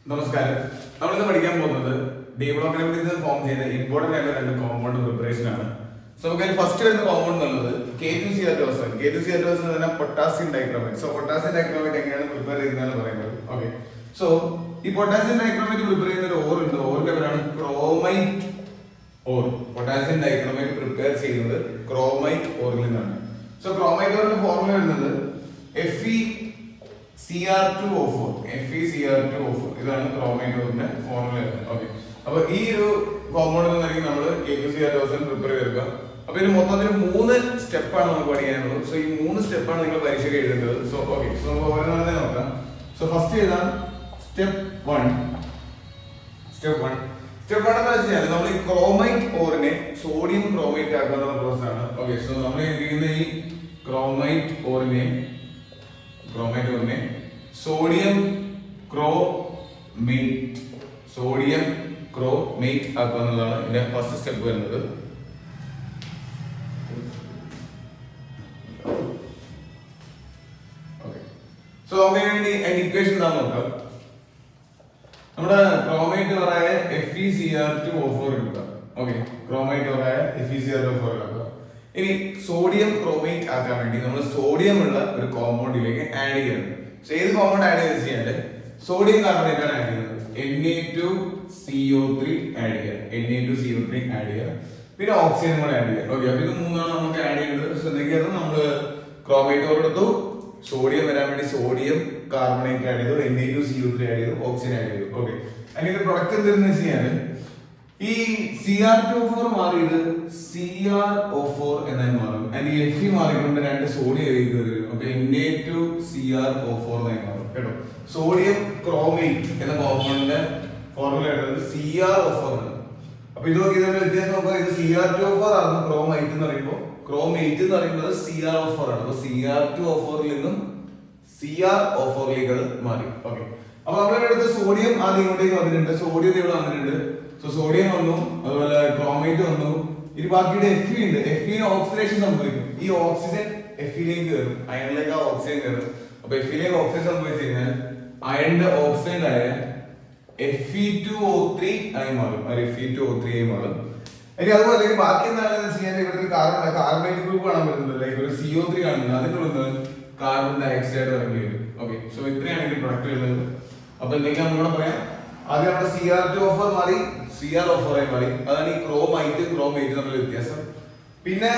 നമസ്കാരം. നമ്മളിന്ന് പഠിക്കാൻ പോകുന്നത് ഡെവലപ്മെന്റിൽ ഫോം ചെയ്യുന്ന ഇമ്പോർട്ടന്റ് ആയിട്ടുള്ള രണ്ട് കോമ്പൗണ്ട് പ്രിപ്പറേഷൻ ആണ്. സോ നമുക്ക് ഫസ്റ്റ് വരുന്ന കോമ്പൗണ്ട് എന്നുള്ളത് K2Cr2SO. K2Cr2SO എന്ന് പറഞ്ഞാൽ potassium dichromate. So potassium dichromate എങ്ങനെയാണ് പ്രിപ്പയർ ചെയ്യുന്നതെന്ന് പറയുന്നത്. ഓക്കെ, സോ ഈ പൊട്ടാസ്യം ഡൈക്രോമേറ്റ് പ്രിപ്പയർ ചെയ്യുന്ന ഒരു ഓർ ഉണ്ട്. ഓറിന്റെ പേരാണ് chromite or. Potassium dichromate prepare ചെയ്യുന്നത് ക്രോമൈറ്റ് ഓറിൽ നിന്നാണ്. സോ ക്രോമൈറ്റ് ഓറിന്റെ ഫോർമുല വരുന്നത് FeCr2O4. FeCr2O4 ഇതാണ് ക്രോമൈറ്റ് ഓറിന്റെ ഫോർമുല. ഓക്കെ, അപ്പൊ ഈ ഒരു കോമ്പൗണ്ടിൽ നിന്നായിരിക്കും നമ്മൾ K2Cr2SO പ്രിപ്പയർ ചെയ്തെടുക്കുക. അപ്പൊ ഇതിന് മൊത്തത്തിൽ 3 സ്റ്റെപ്പാണ് നമുക്ക് പഠിക്കാനുള്ളത്. സോ ഈ 3 സ്റ്റെപ്പാണ് നിങ്ങൾ പരീക്ഷയ്ക്ക് എഴുതേണ്ടത്. സോ ഓക്കെ, സോ നമുക്ക് ഓരോന്നെ നോക്കാം. സോ ഫസ്റ്റ് എഴുതാം സ്റ്റെപ്പ് 1. സ്റ്റെപ്പ് 1 എന്ന് വെച്ചാൽ നമ്മൾ ഈ ക്രോമൈറ്റ് ഓറിനെ സോഡിയം ക്രോമൈറ്റ് ആക്കുന്ന പ്രോസസ് ആണ്. ഓക്കെ, സോ നമ്മൾ ചെയ്യുന്ന ഈ ക്രോമൈറ്റ് ഓറിനെ സോഡിയം ക്രോമേറ്റ് ആക്കുക എന്നുള്ളതാണ് ഇതിന്റെ ഫസ്റ്റ് സ്റ്റെപ്പ് വരുന്നത്. സോ നമുക്ക് വേണ്ടി അതിന്റെ ഇക്വേഷൻ എന്താ നോക്കാം. നമ്മുടെ ക്രോമൈറ്റ് പറയായ FeCr2O4 എടുക്കുക. ഓക്കെ, ക്രോമൈറ്റ് പറയായ FeCr2O4 എടുക്കുക. ഇനി സോഡിയം ക്രോമേറ്റ് ആക്കാൻ വേണ്ടി നമ്മൾ സോഡിയം ഉള്ള ഒരു കോമ്പൗണ്ടിലേക്ക് ആഡ് ചെയ്യണം. സോ ഏത് കോമ്പൗണ്ട് ആഡ് ചെയ്ത് കഴിഞ്ഞാൽ സോഡിയം കാർബണേറ്റ് ആണ് ആഡ് ചെയ്യുന്നത്. Na2CO3 ആഡ് ചെയ്യുക. പിന്നെ ഓക്സിജൻ കൂടെ ആഡ് ചെയ്യുക. ഓക്കെ, അപ്പൊ ഇത് മൂന്നാണ് നമുക്ക് ആഡ് ചെയ്യുന്നത്. സോ എന്തൊക്കെയാണ് നമ്മൾ ക്രോമേറ്റ് ഓർ എടുത്തു, സോഡിയം വരാൻ വേണ്ടി സോഡിയം കാർബണേറ്റ് ആഡ് ചെയ്തു, Na2CO3 ആഡ് ചെയ്തു, ഓക്സിജൻ ആഡ് ചെയ്തു. ഓക്കെ, അതിന്റെ പ്രൊഡക്റ്റ് എന്താണെന്ന് വെച്ച് കഴിഞ്ഞാൽ ഈ Cr2O4 മാറിയത് CrO4 എന്നായി മാറും. ആൻഡ് ഈ Fe മാറിക്കൊണ്ട് രണ്ട് സോഡിയം വരും. ഓക്കെ, Na2CrO4 എന്നായി മാറും കേട്ടോ. സോഡിയം ക്രോമേറ്റ് എന്ന കോമ്പൗണ്ടിന്റെ ഫോർമുല വരുന്നത് CrO4 ആണ്. അപ്പൊ ഇത് നോക്കി ഇതിന്റെ വ്യത്യാസം നോക്കുക. ഇത് Cr2O4 ആണ് ക്രോമൈറ്റ് എന്ന് പറയുമ്പോൾ, ക്രോമേറ്റ് എന്ന് പറയുന്നത് CrO4 ആണ്. അപ്പൊ Cr2O4 ൽ നിന്നും CrO4 ലേക്ക് മാറി. ഓക്കെ, അപ്പൊ നമ്മുടെ അടുത്ത് സോഡിയം ആദ്യം ഇങ്ങോട്ടേക്ക് വന്നിട്ടുണ്ട്, സോഡിയം ഇവിടെ വന്നിട്ടുണ്ട്. സോ സോഡിയം വന്നു, അതുപോലെ ക്രോമേറ്റ് വന്നു. ഇനി ബാക്കിയുടെ Fe ഉണ്ട്. Fe ഓക്സിഡേഷൻ സംഭവിക്കും. ഈ ഓക്സിജൻ Fe ലേക്ക് കയറും, അയണിലേക്ക് ആ ഓക്സിജൻ കയറും. അപ്പൊ Fe ലേക്ക് ഓക്സിജൻ സംഭവിച്ചു കഴിഞ്ഞാൽ അയണിന്റെ ഓക്സൈഡ് ആയ Fe2O3 ആയി മാറും. Fe2O3 ആയി മാറും. ഇനി അതുപോലെ ബാക്കി എന്താണെന്ന് വെച്ച് കഴിഞ്ഞാൽ ഇവിടെ ഒരു കാർബണേറ്റ് ഗ്രൂപ്പ് കാണാൻ പറ്റുന്നത്, ലൈക്ക് ഒരു CO3 കാണുന്നത്. അതിന്റെ ഉള്ളിൽ കാർബൺ ഡയോക്സൈഡ് ഇറങ്ങി വരും. ഓക്കെ, സോ ഇത്രയാണ് ഇതിന്റെ പ്രൊഡക്റ്റ് വരുന്നത്. അപ്പൊ എന്തൊക്കെയാണെന്ന് കൂടെ പറയാം. ആദ്യം നമ്മുടെ Cr2O4 മാറി CrO4 ആയി മാറി. അതാണ് ഈ ക്രോമൈറ്റ് തമ്മിലുള്ള വ്യത്യാസം. പിന്നെ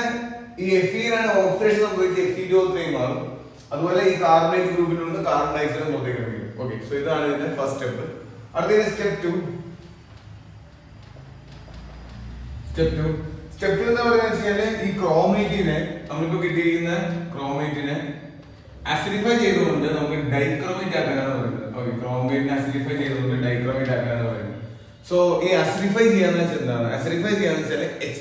ഈ Fe ഓക്സിഡേഷൻ സംഭവിച്ച് Fe2O3 ആയി മാറും. അതുപോലെ ഈ കാർബണേറ്റ് ഗ്രൂപ്പിൽ നിന്ന് കാർബൺ ഡയോക്സൈഡ് പുറത്തേക്ക് ഇറങ്ങി. ഓക്കെ, സോ ഇതാണ് ഇതിന്റെ ഫസ്റ്റ് സ്റ്റെപ്പ്. അടുത്ത സ്റ്റെപ്പ് 2 എന്താ പറയുക വെച്ചാൽ ഈ ക്രോമേറ്റിനെ നമ്മളിപ്പോ കിട്ടിയിരിക്കുന്ന ക്രോമേറ്റിനെ അസിഡിഫൈ ചെയ്തുകൊണ്ട് നമുക്ക് ഡൈക്രോമേറ്റ് ആക്കാനാണ് പറയുന്നത്. ഓക്കെ, ക്രോമേറ്റിനെ അസിഡിഫൈ ചെയ്തുകൊണ്ട് ഡൈക്രോമേറ്റ് ആക്കാനാണ് പറയുന്നത്. സോ ഈ അസിഡിഫൈ ചെയ്യാന്ന് വെച്ചാൽ എന്താണ്? അസിഡിഫൈ ചെയ്യാന്ന് വെച്ചാൽ H+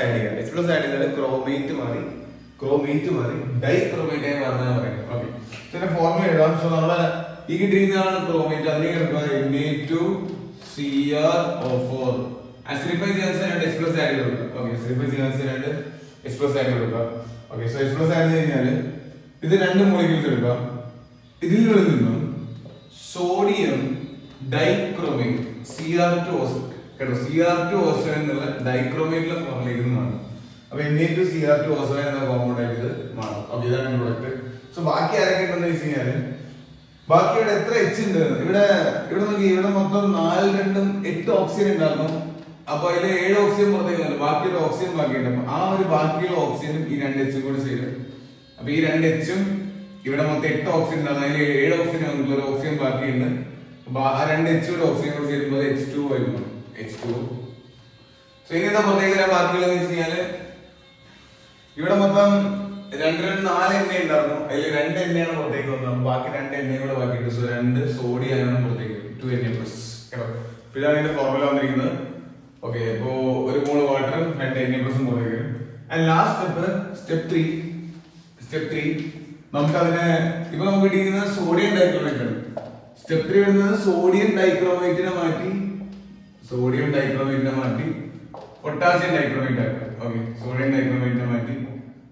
ആഡ് ചെയ്യുക. H+ ആഡ് ചെയ്താൽ ക്രോമേറ്റ് മാറി ഡൈക്രോമേറ്റ് ആയി മാറുന്നതാണ് പറയുന്നത്. ഓക്കെ, ഇതിന്റെ ഫോർമുല എഴുതാം. സോ നമ്മളെ ഈ കിട്ടിയിരിക്കുന്നതാണ് ക്രോമേറ്റ്. അതിലേക്ക് എടുക്കുക Na2CrO4. അസിഡിഫൈ ചെയ്യാൻ രണ്ട് H+ ആഡ് ചെയ്ത് കൊടുക്കുക. ഓക്കെ, അസിഡിഫൈ ചെയ്യാൻ രണ്ട് H+ ആഡ് ചെയ്ത് കൊടുക്കുക. ഓക്കെ, സോ H+ ആഡ് ചെയ്ത് കഴിഞ്ഞാൽ ഇത് രണ്ട് മോളിക്യൂൾസ് എടുക്കാം. ഇതിൽ നിന്നും സോഡിയം ഡൈക്രോമേറ്റ് Cr2O7 കേട്ടോ. Cr2O7 എന്നുള്ള ഡൈക്രോമേറ്റിലെ ഫോമിലേക്ക് മാറും. അപ്പൊ Na2Cr2O7 എന്ന കോമ്പൗണ്ട് ആയിട്ട് ഇത് മാറും. ഓക്കെ, ഇതാണ് പ്രൊഡക്റ്റ്. സോ ബാക്കി ആരൊക്കെ ഉണ്ടെന്ന് വെച്ച് കഴിഞ്ഞാൽ ബാക്കി ഇവിടെ എത്ര H ഉണ്ട്? ഇവിടെ നോക്കി, ഇവിടെ മൊത്തം 4 2 8 ഓക്സിജൻ ഉണ്ടായിരുന്നു. അപ്പൊ അതിൽ 7 ഓക്സിജൻ പുറത്തേക്ക് വന്നു. ബാക്കിയുള്ള ഓക്സിജൻ ബാക്കിയുണ്ട്. ആ ഒരു ബാക്കിയുള്ള ഓക്സിജനും ഈ 2 H കൂടി ചേരും. അപ്പൊ ഈ 2 H ഇവിടെ മൊത്തം 8 ഓക്സിജൻ ഉണ്ടായിരുന്നു. അതിൽ 7 ഓക്സിജൻ വന്നിട്ടുള്ള ഒരു ഓക്സിജൻ ബാക്കിയുണ്ട്. ആ 2 H കൂടെ ഓക്സിജൻ കൂടി ചേരുമ്പോൾ H2 ആയിരുന്നു. H2. സോ ഇനി എന്താ പുറത്തേക്ക് വരാൻ ബാക്കിയുള്ളതെന്ന് വെച്ച് കഴിഞ്ഞാല് ഇവിടെ മൊത്തം 4 എണ്ണ ഉണ്ടായിരുന്നു. അതിൽ 2 എണ്ണയാണ് പുറത്തേക്ക് വന്നത്. ബാക്കി 2 എണ്ണയും കൂടെ ബാക്കിയിട്ട്. സോ 2 സോഡിയാണ് പുറത്തേക്ക് 2Na+. കേട്ടോ, ഇതാണ് ഇതിന്റെ ഫോർമുല വന്നിരിക്കുന്നത്. ഓക്കെ, അപ്പോ ഒരു മോള് വാട്ടർ 2 Na+ പുറത്തേക്ക്. ആൻഡ് ലാസ്റ്റ് സ്റ്റെപ്പ് 3 നമുക്ക് അതിനെ ഇപ്പൊ നമുക്ക് കിട്ടിയിരിക്കുന്ന സോഡിയം ഡൈക്രോമേറ്റ് ആണ്. സ്റ്റെപ്പ് 3 വരുന്നത് സോഡിയം ഡൈക്രോമേറ്റിനെ മാറ്റി പൊട്ടാസ്യം ഡൈക്രോമേറ്റ് ആക്കുക. ഓക്കെ, സോഡിയം ഡൈക്രോമേറ്റിനെ മാറ്റി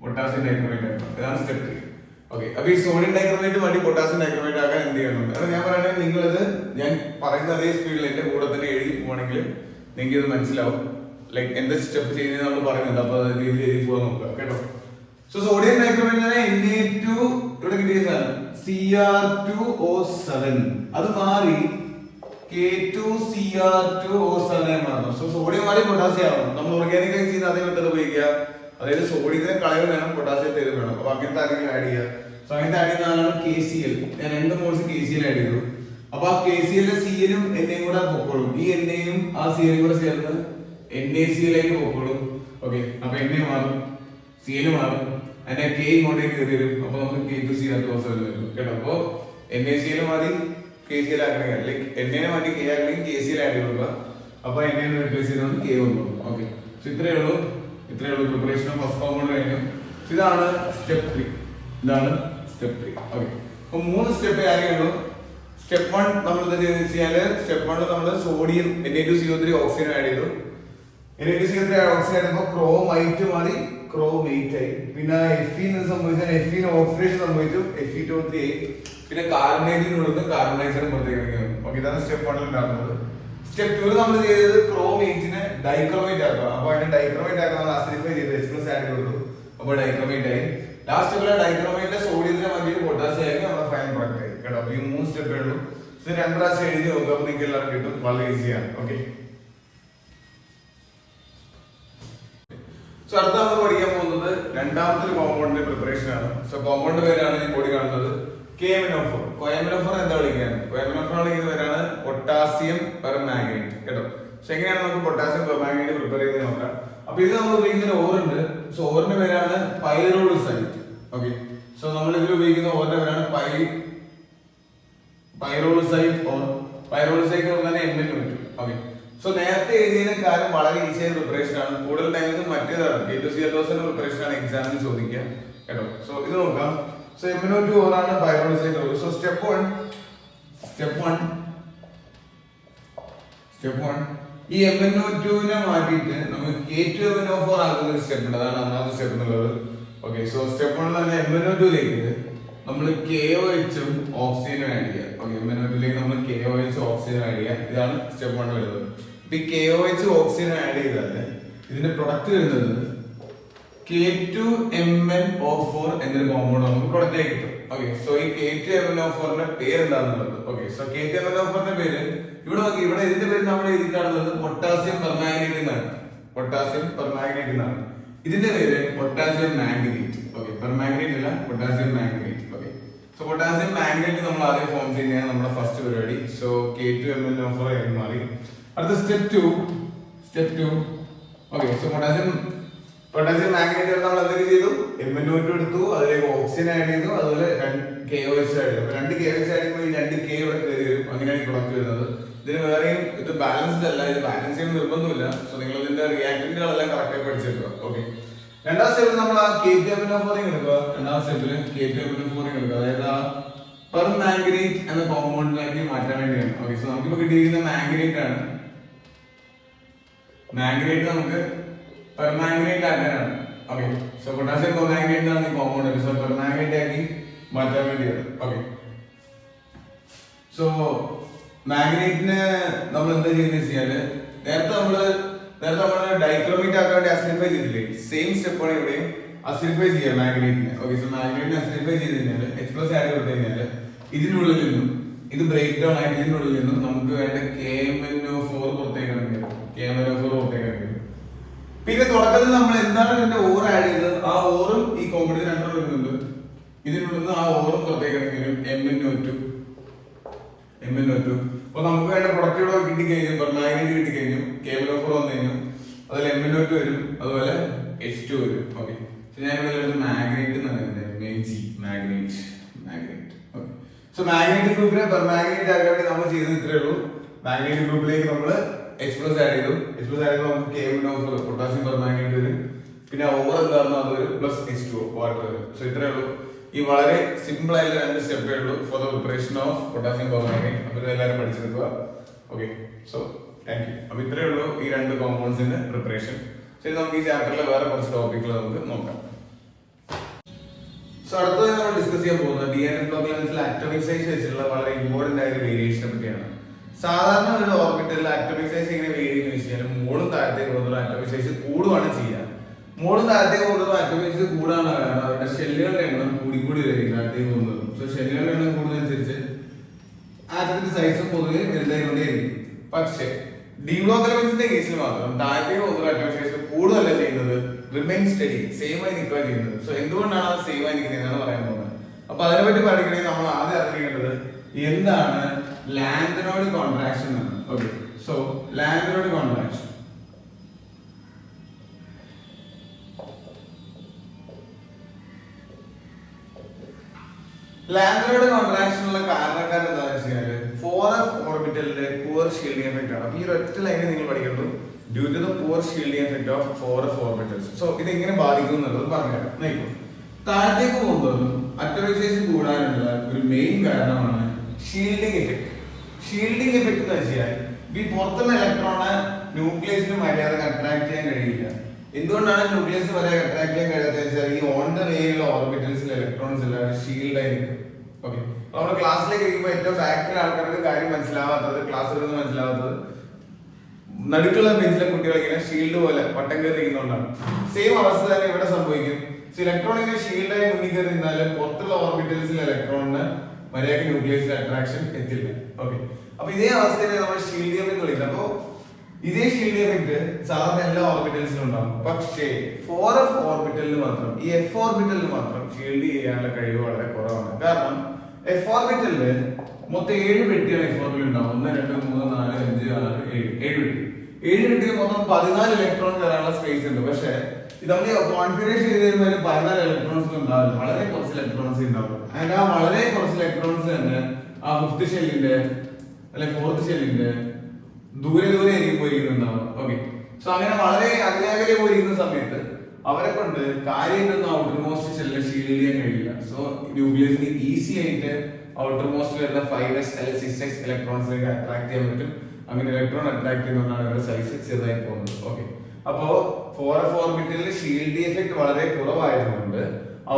പൊട്ടാസ്യം ഡൈക്രോമേറ്റ് ആക്കുക. ഇതാണ് സ്റ്റെപ്പ് 3. ഓക്കെ. അപ്പൊ ഈ സോഡിയം ഡൈക്രോമേറ്റ് വേണ്ടി പൊട്ടാസ്യം ഡൈക്രോമേറ്റ് ആക്കാൻ എന്ത് ചെയ്യണമെന്ന് അത് ഞാൻ പറയുന്നത് നിങ്ങളിത് ഞാൻ പറയുന്ന അതേ സ്പീഡിൽ എന്റെ കൂടെ തന്നെ എഴുതി പോവാണെങ്കിൽ നിങ്ങൾക്ക് ഇത് മനസ്സിലാവും. ലൈക്ക് എന്താ സ്റ്റെപ്പ് ചെയ്യുന്നത് നമ്മൾ പറയുന്നുണ്ട്. അപ്പൊ അത് രീതിയിൽ എഴുതി പോകാൻ നോക്കുക കേട്ടോ. സോ സോഡിയം ഡൈക്രോമേറ്റ് Na2 ഇവിടെ കിട്ടിയതാണ് Cr2O7 അത് മാറി K2Cr2O7 മാറുന്നു. സോ സോഡിയം മാറി പൊട്ടാസ്യം ആവണം. നമ്മൾ ഓർഗാനിക് ആയി ചെയ്യുന്ന അതേ മെത്തേഡ് ഉപയോഗിക്കുക. അതായത് സോഡിയത്തിനെ കളയും വേണം, പൊട്ടാസ്യത്തെ ഇത് വേണം. അപ്പൊ അങ്ങനത്തെ ആരെങ്കിലും ആഡ് ചെയ്യുക. സോ അങ്ങനത്തെ ആഡ് ചെയ്യുന്നതാണ് KCl. ഞാൻ 2 മോൾസ് KCl ആഡ് ചെയ്തു. അപ്പൊ ആ KCl സിയലും എണ്ണയും കൂടെ പൊക്കോളും. ഈ എണ്ണയും ആ സിയലും കൂടെ ചേർന്ന് NaCl ആയിട്ട് പൊക്കോളും. ഓക്കെ. അപ്പൊ എണ്ണ മാറും, സിയൽ മാറും, അതിന്റെ K ഇങ്ങോട്ടേക്ക് കയറി വരും. അപ്പൊ നമുക്ക് K2Cr2O7 വരും കേട്ടോ. അപ്പൊ NaCl മാറി KCl ആക്കണമെങ്കിൽ ലൈക്ക് എണ്ണയെ മാറ്റി K ആക്കണമെങ്കിൽ KCl ആഡ് ചെയ്ത് കൊടുക്കുക. അപ്പൊ എണ്ണയെ റീപ്ലേസ് ചെയ്തുകൊണ്ട് K വന്നു. ഓക്കെ. സോ ഇത്രയേ ഉള്ളൂ പ്രിപ്പറേഷൻ ഓഫ് ഫസ്റ്റ് കോമ്പൗണ്ട് കഴിഞ്ഞു. ഇതാണ് സ്റ്റെപ്പ് 3. ഓക്കെ. അപ്പൊ 3 സ്റ്റെപ്പ് ആരെയുള്ളൂ. സ്റ്റെപ്പ് 1 നമ്മൾ എന്താ ചെയ്തെന്ന് വെച്ചാൽ സ്റ്റെപ്പ് 1 നമ്മൾ സോഡിയം Na2CO3 ഓക്സിജൻ ആഡ് ചെയ്തു. Na2CO3 ഓക്സിജൻ ആയപ്പോൾ ക്രോമൈറ്റ് മാറി ക്രോമേറ്റ് ആയി. പിന്നെ Fe സംഭവിച്ചാൽ Fe ഓക്സിഡേഷൻ സംഭവിച്ചു Fe2O3 ആയി. പിന്നെ കാർബണേറ്റിനുള്ളത് കാർബണൈസറും പുറത്തേക്ക് വന്നു. ഓക്കെ. ഇതാണ് സ്റ്റെപ്പ് 1 ഉണ്ടാകുന്നത്. സ്റ്റെപ്പ് 2 നമ്മൾ ചെയ്തത് ക്രോമേറ്റിനെ ഡൈക്രോമേറ്റ് ആക്കുക. അപ്പൊ അതിനെ ഡൈക്രോമേറ്റ് ആക്കാൻ നമ്മൾ അസിഡിഫൈ ചെയ്ത് H+ ആഡ് കൊടുത്തു. അപ്പൊ ഡൈക്രോമേറ്റ് ആയി. ലാസ്റ്റ് ഉള്ള ഡൈക്രോമേറ്റിലെ സോഡിയത്തിനെ മാറ്റിയിട്ട് പൊട്ടാസ്യം ആയി നമ്മുടെ ഫൈനൽ പ്രൊഡക്റ്റ് ആയി കേട്ടോ. അപ്പൊ ഈ 3 സ്റ്റെപ്പേ ഉള്ളൂ. ഇത് 2 പ്രാവശ്യം എഴുതി നോക്കുക. അപ്പൊ നിങ്ങൾക്ക് എല്ലാവർക്കും കിട്ടും. വളരെ ഈസിയാണ്. ഓക്കെ. സോ അടുത്ത നമ്മൾ പഠിക്കാൻ പോകുന്നത് രണ്ടാമത്തെ കോമ്പൗണ്ടിന്റെ പ്രിപ്പറേഷൻ ആണ്. സോ കോമ്പൗണ്ട് പേരാണ് ഈ ബോഡി കാണുന്നത് KMnO4. KMnO4 എന്താ വിളിക്കാൻ? KMnO4 ആണെങ്കിൽ പേരാണ് പൊട്ടാസ്യം പെർമാംഗനേറ്റ് കേട്ടോ. സോ എങ്ങനെയാണ് നമുക്ക് പൊട്ടാസ്യം പെർമാംഗനേറ്റ് പ്രിപ്പയർ ചെയ്ത് നോക്കാം. അപ്പൊ ഇത് നമ്മൾ ഉപയോഗിക്കുന്ന ഓറുണ്ട്. സോ ഓറിന്റെ പേരാണ് പൈറോളിസൈറ്റ്. ഓക്കെ. സോ നമ്മൾ ഇതിൽ ഉപയോഗിക്കുന്ന ഓറിന്റെ പേരാണ് പൈറോളിസൈറ്റ് ഓർ പൈറോളിസൈറ്റ് പറഞ്ഞാൽ MnO2. ഓക്കെ. സോ നേരത്തെ എഴുതിയതിന്റെ കാര്യം വളരെ ഈസിയായ പ്രിപ്പറേഷൻ ആണ്. കൂടുതൽ ടൈമിൽ മറ്റേതാണ് K2Cr2O7 പ്രിപ്പറേഷൻ ആണ് എക്സാമിന് ചോദിക്കുക കേട്ടോ. സോ ഇത് നോക്കാം. സോ MnO2 ഓറാണ് പൈറോളിസൈറ്റ് ഓർ. സോ സ്റ്റെപ്പ് 1 ഈ MnO2നെ മാറ്റിയിട്ട് നമുക്ക് K2MnO4 ആക്കുന്ന ഒരു സ്റ്റെപ്പ് ഉണ്ട്. അതാണ് ഒന്നാമത്തെ സ്റ്റെപ്പ് എന്നുള്ളത്. ഓക്കെ. സോ സ്റ്റെപ്പ് 1 തന്നെ MnO2ലേക്ക് നമ്മൾ KOH ഓക്സിജനും ആഡ് ചെയ്യുക. ഓക്കെ. MnO2ലേക്ക് നമ്മൾ KOH ഓക്സിജൻ ആഡ് ചെയ്യുക. ഇതാണ് സ്റ്റെപ്പ് 1 വരുന്നത്. ഇപ്പൊ KOH ഓക്സിജൻ ആഡ് ചെയ്താൽ ഇതിന്റെ പ്രൊഡക്റ്റ് വരുന്നത് K2MnO4 എന്നൊരു കോമ്പൗണ്ട് നമുക്ക് പ്രൊഡക്റ്റ് ആയി കിട്ടും. ഓക്കെ. സോ ഈ K2MnO4ന്റെ പേര് എന്താണെന്നുള്ളത്. ഓക്കെ. സോ K2MnO4ന്റെ പേര് ഇവിടെ നോക്കി. ഇവിടെ ഇതിന്റെ പേര് നമ്മൾ എഴുതിയിട്ടുള്ളത് പൊട്ടാസ്യം പെർമാംഗനേറ്റ് എന്നാണ്. ഇതിന്റെ പേര് പൊട്ടാസ്യം മാംഗനേറ്റ്. ഓക്കെ. പെർമാംഗനേറ്റ് അല്ല, potassium manganate. Okay. So potassium manganate നമ്മൾ ആദ്യം ഫോം ചെയ്യുന്നതാണ് നമ്മുടെ ഫസ്റ്റ് പരിപാടി. സോ K2MnO4 ആയി മാറി. അടുത്ത step 2. Okay. So potassium manganate നമ്മൾ എന്തൊക്കെ ചെയ്തു? MnO2 എടുത്തു, അതിലേക്ക് ഓക്സിജൻ ആഡ് ചെയ്തു, അതുപോലെ KOH ആഡ് ചെയ്തു. അപ്പൊ 2 KOH ആഡ് ചെയ്യുമ്പോൾ ഈ 2 K ഇവിടെ കയറി വരും. അങ്ങനെയാണ് പ്രൊഡക്റ്റ് വരുന്നത്. ഇതിന് വേറെയും ഇത് ബാലൻസ്ഡ് അല്ല, ഇത് ബാലൻസ് ചെയ്യുന്ന നിർബന്ധമില്ല. സോ നിങ്ങൾ ഇതിന്റെ റിയാക്ടന്റുകളെല്ലാം കറക്റ്റ് ആയി പഠിച്ചെടുക്കുക. ഓക്കെ. രണ്ടാം സ്റ്റെപ്പിൽ നമ്മൾ ആ K2MnO4 എടുക്കുക. അതായത് ആ പെർമാംഗനേറ്റ് എന്ന കോമ്പൗണ്ടിലേക്ക് മാറ്റാൻ വേണ്ടിയാണ്. ഓക്കെ. സോ നമുക്കിപ്പോ കിട്ടിയിരിക്കുന്ന മാംഗനേറ്റ് ആണ്. മാംഗനേറ്റ് നമുക്ക് പെർമാംഗനേറ്റ് ആക്കാനാണ്. ഓക്കെ. സോ പൊട്ടാസ്യം പെർമാംഗനേറ്റ് ആണ് ഈ കോമ്പൗണ്ട്. സോ പെർമാംഗനേറ്റ് ആക്കി മാറ്റാൻ വേണ്ടിയാണ്. ഓക്കെ. സോ മാഗ്നേറ്റിന് നമ്മൾ എന്താ ചെയ്യുന്നത് വെച്ചാല് നേരത്തെ നമ്മള് ഡൈക്രോമേറ്റ് ആക്കാൻ വേണ്ടി അസിഡിഫൈ ചെയ്തില്ലേ? സെയിം സ്റ്റെപ്പാണ് ഇവിടെയും അസിഡിഫൈ ചെയ്യുക മാഗ്നേറ്റിനെ. ഓക്കെ. സോ മാഗ്നേറ്റിനെ അസിഡിഫൈ ചെയ്ത് കഴിഞ്ഞാൽ H+ ആഡ് കൊടുത്തു കഴിഞ്ഞാൽ ഇതിനുള്ളിൽ നിന്നും ഇത് ബ്രേക്ക് ഡൗൺ ആയിട്ട് ഇതിനുള്ളിൽ നിന്നും നമുക്ക് വേണ്ട KMnO4 പുറത്തേക്ക് ഇറങ്ങിയത്. പിന്നെ തുടക്കത്തിൽ നമ്മൾ എന്താണ് ഇതിന്റെ ഓർ ആഡ് ചെയ്തത്? ആ ഓറും ഈ കോമ്പൗണ്ടിൽ രണ്ടെണ്ണം വരുന്നുണ്ട്. ഇതിനുള്ളിൽ നിന്ന് ആ ഓറും പുറത്തേക്ക് ഇറങ്ങി വരും. MnO2. അപ്പൊ നമുക്ക് വേണ്ട പ്രൊഡക്റ്റ് ഇവിടെ കിട്ടിക്കഴിഞ്ഞു. പെർമാംഗനേറ്റ് കിട്ടിക്കഴിഞ്ഞു. KMnO4 വന്നു കഴിഞ്ഞു. അതിൽ MnO2 വരും, അതുപോലെ H2 വരും. ഓക്കെ. ഞാൻ ഇവിടെ manganate manganate. Okay. So manganate ഗ്രൂപ്പിനെ പെർമാംഗനേറ്റ് ആക്കാൻ വേണ്ടി നമ്മൾ ചെയ്തത് ഇത്രയേ ഉള്ളൂ. മാഗ്നേറ്റ് ഗ്രൂപ്പിലേക്ക് നമ്മൾ H+ ആഡ് ചെയ്തു. നമുക്ക് KMnO4 പൊട്ടാസ്യം പെർമാംഗനേറ്റ് വരും. പിന്നെ ഓവർ എന്താണെന്നോ അത് വരും, പ്ലസ് H2O വാട്ടർ വരും. സോ ഇത്രയേ ഉള്ളൂ. ഈ വളരെ സിമ്പിൾ ആയിട്ടുള്ള 2 സ്റ്റെപ്പേ ഉള്ളൂ for the preparation of potassium permanganate. അപ്പോൾ ഇതെല്ലാവരും പഠിച്ചെടുക്കുക. ഓക്കെ. So thank you. അപ്പോൾ ഇത്രയേ ഉള്ളൂ ഈ 2 കോമ്പൗണ്ട്സിന്റെ പ്രിപ്പറേഷൻ. ശരി, നമുക്ക് ഈ ചാപ്റ്ററിലെ വേറെ കുറച്ച് ടോപ്പിക്കുകൾ നമുക്ക് നോക്കാം. സോ അടുത്തത് നമ്മൾ ഡിസ്കസ് ചെയ്യാൻ പോകുന്നത് DNF ബ്ലോക്ക് ലെവൽസിൽ അറ്റോമിക് സൈസ് വെച്ചിട്ടുള്ള വളരെ ഇമ്പോർട്ടന്റ് ആയ ഒരു വേരിയേഷനെ പറ്റിയാണ്. സാധാരണ ഒരു ഓർബിറ്റലിൽ അറ്റോമിക് സൈസ് എങ്ങനെ വേരി എന്ന് വെച്ച് കഴിഞ്ഞാൽ മുകളും താഴത്തേക്ക് പോകുന്ന അറ്റോമിക് സൈസ് കൂടുകയാണ് ചെയ്യുക. മുകളും താഴത്തേക്ക് പോകുന്നത് അറ്റോമിക് സൈസ് കൂടാണ് കാരണം അവരുടെ ഷെല്ലുകളുടെ എണ്ണം കൂടി വരും താഴത്തേക്ക് പോകുന്നത്. സോ ഷെല്ലുകളുടെ എണ്ണം കൂടുന്നതനുസരിച്ച് ആറ്റത്തിന്റെ സൈസും പൊതുവെ വലുതായിക്കൊണ്ടേയിരിക്കും. പക്ഷേ ഡി ബ്ലോക്ക് ലെവൽസിന്റെ കേസിൽ മാത്രം താഴത്തേക്ക് പോകുന്ന അറ്റോമിക് സൈസ് കൂടുതലല്ല ചെയ്യുന്നത്, റിമെയിൻ സ്റ്റഡി, സെയിം ആയി നിൽക്കുക ചെയ്യുന്നത്. സോ എന്തുകൊണ്ടാണ് അത് സെയിം ആയി നിൽക്കുന്നത് എന്നാണ് പറയാൻ പോകുന്നത്. അപ്പൊ അതിനെപ്പറ്റി പഠിക്കണമെങ്കിൽ നമ്മൾ ആദ്യം അറിയേണ്ടത് എന്താണ് ലാന്തനോയിഡ് കോൺട്രാക്ഷൻ എന്നാണ്. Okay, so lanthanoid contraction lanthanoid കോൺട്രാക്ഷനുള്ള കാരണക്കാരൻ എന്താണെന്ന് വെച്ച് കഴിഞ്ഞാൽ 4f ഓർബിറ്റലിന്റെ പുവർ ഷീൽഡിംഗ് എഫക്റ്റ് ആണ്. അപ്പൊ ഈ ഒറ്റ ലൈനെ നിങ്ങൾ പഠിക്കേണ്ടത് due to the poor shielding effect of 4f orbitals. So ഇത് എങ്ങനെ ബാധിക്കും എന്നുള്ളത് പറഞ്ഞുതരാം. താഴത്തേക്ക് പോകുന്നതും അറ്റോമിക് സൈസ് കൂടാനുള്ള ഒരു മെയിൻ കാരണമാണ് ഷീൽഡിംഗ് എഫക്ട്. ഷീൽഡിംഗ് എഫക്ട് എന്ന് വെച്ചാൽ ഈ പുറത്തുള്ള ഇലക്ട്രോണെ ന്യൂക്ലിയസിന് മര്യാദക്ക് അട്രാക്ട് ചെയ്യാൻ കഴിയില്ല. എന്തുകൊണ്ടാണ് ന്യൂക്ലിയസിന് മര്യാദ അട്രാക്ട് ചെയ്യാൻ കഴിയാത്തത് വെച്ചാൽ ഈ ഓൺ ദ വേയിലുള്ള ഓർബിറ്റൽസിൽ ഇലക്ട്രോൺസ് എല്ലാം ഷീൽഡ് ആയിരിക്കും. ഓക്കെ, നമ്മുടെ ക്ലാസ്സിലേക്ക് ഇരിക്കുമ്പോൾ ഏറ്റവും ബാക്കിലെ ആൾക്കാർക്ക് കാര്യം മനസ്സിലാവാത്തത്, ക്ലാസ്സിൽ മനസ്സിലാവാത്തത് നടുക്കുള്ള ബെഞ്ചിലെ കുട്ടികൾ ഇങ്ങനെ ഷീൽഡ് പോലെ വട്ടം കയറി ഇരിക്കുന്നതുകൊണ്ടാണ്. സെയിം അവസ്ഥ തന്നെ ഇവിടെ സംഭവിക്കും. ഇലക്ട്രോൺ ഇങ്ങനെ ഷീൽഡായി മുന്നിൽ കയറി നിന്നാലും പുറത്തുള്ള ഓർബിറ്റൽസിൽ ഇലക്ട്രോണിന് മര്യാദക്ക് ന്യൂക്ലിയസിൽ അട്രാക്ഷൻ എത്തില്ല. ഓക്കെ, അപ്പൊ ഇതേ അവസ്ഥയിലെ നമ്മൾ ഷീൽഡ് എഫക്ട് വിളിക്കുന്നത്. അപ്പോ ഇതേ ഷീൽഡ് എഫക്ട് സാധാരണ എല്ലാ ഓർബിറ്റൽസിലും ഉണ്ടാകും. പക്ഷേ 4f ഓർബിറ്റലിന് മാത്രം, ഈ f ഓർബിറ്റലിന് മാത്രം ഷീൽഡ് ചെയ്യാനുള്ള കഴിവ് വളരെ കുറവാണ്. കാരണം f ഓർബിറ്റലില് മൊത്തം 7 പെട്ടിയാണ് f ഓർബിറ്റൽ ഉണ്ടാവും. 1 2 3 4 5 6 7 7 പെട്ടിയിൽ മൊത്തം 14 ഇലക്ട്രോൺ കയറാനുള്ള സ്പേസ് ഉണ്ട്. പക്ഷേ ഇത് നമ്മൾ കോൺഫിഗറേഷൻ ചെയ്ത് വരുമ്പോൾ 14 ഇലക്ട്രോൺസ് ഉണ്ടാവില്ല, വളരെ കുറച്ച് ഇലക്ട്രോൺസ് ഉണ്ടാവും. അതിന്റെ ആ വളരെ കുറച്ച് ഇലക്ട്രോൺസ് തന്നെ ആ 5th ഷെല്ലിന്റെ അല്ലെ 4th ഷെല്ലിന്റെ ദൂരെ ആയിരിക്കും പോയിരിക്കുന്നുണ്ടാവുക. ഓക്കെ, സോ അങ്ങനെ വളരെ അകലെ പോയിരിക്കുന്ന സമയത്ത് അവരെ കൊണ്ട് കാര്യമായിട്ടൊന്നും ഔട്ടർ മോസ്റ്റ് ഷെല്ലിനെ ഷീൽഡ് ചെയ്യാൻ കഴിയില്ല. സോ ന്യൂക്ലിയസിന് ഈസി ആയിട്ട് ഔട്ടർ മോസ്റ്റ് വരുന്ന 5s അല്ലെങ്കിൽ 6s ഇലക്ട്രോൺസിലേക്ക് അട്രാക്ട് ചെയ്യാൻ പറ്റും. അങ്ങനെ ഇലക്ട്രോൺ അട്രാക്ട് ചെയ്യുന്നതുകൊണ്ടാണ് അവരുടെ സൈസ് ചെറുതായി പോകുന്നത്. ഓക്കെ, അപ്പോ 4f ഓർബിറ്റലിൽ ഷീൽഡ് എഫക്ട് വളരെ കുറവായതുകൊണ്ട്